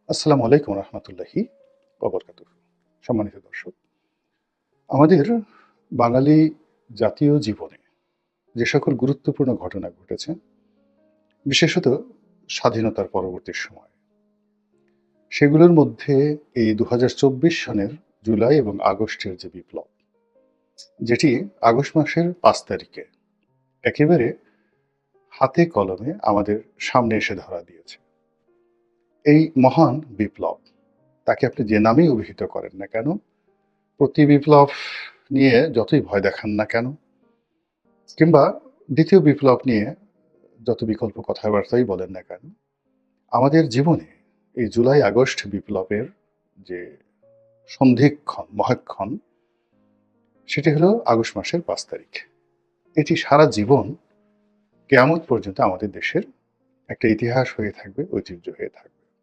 আসসালামু আলাইকুম রহমতুল্লাহি ওবরকাতুহু। সম্মানিত দর্শক, আমাদের বাঙালি জাতীয় জীবনে যে সকল গুরুত্বপূর্ণ ঘটনা ঘটেছে, বিশেষত স্বাধীনতার পরবর্তী সময়ে, সেগুলোর মধ্যে এই ২০২৪ সনের জুলাই এবং আগস্টের যে বিপ্লব, যেটি আগস্ট মাসের ৫ তারিখে একেবারে হাতে কলমে আমাদের সামনে এসে ধরা দিয়েছে। এই মহান বিপ্লব, তাকে আপনি যে নামেই অভিহিত করেন না কেন, প্রতি বিপ্লব নিয়ে যতই ভয় দেখান না কেন, কিংবা দ্বিতীয় বিপ্লব নিয়ে যত বিকল্প কথাবার্তাই বলেন না কেন, আমাদের জীবনে এই জুলাই আগস্ট বিপ্লবের যে সন্ধিক্ষণ মহাক্ষণ, সেটি হলো আগস্ট মাসের ৫ তারিখ। এটি সারা জীবন কিয়ামত পর্যন্ত আমাদের দেশের একটা ইতিহাস হয়ে থাকবে, ঐতিহ্য হয়ে থাকবে।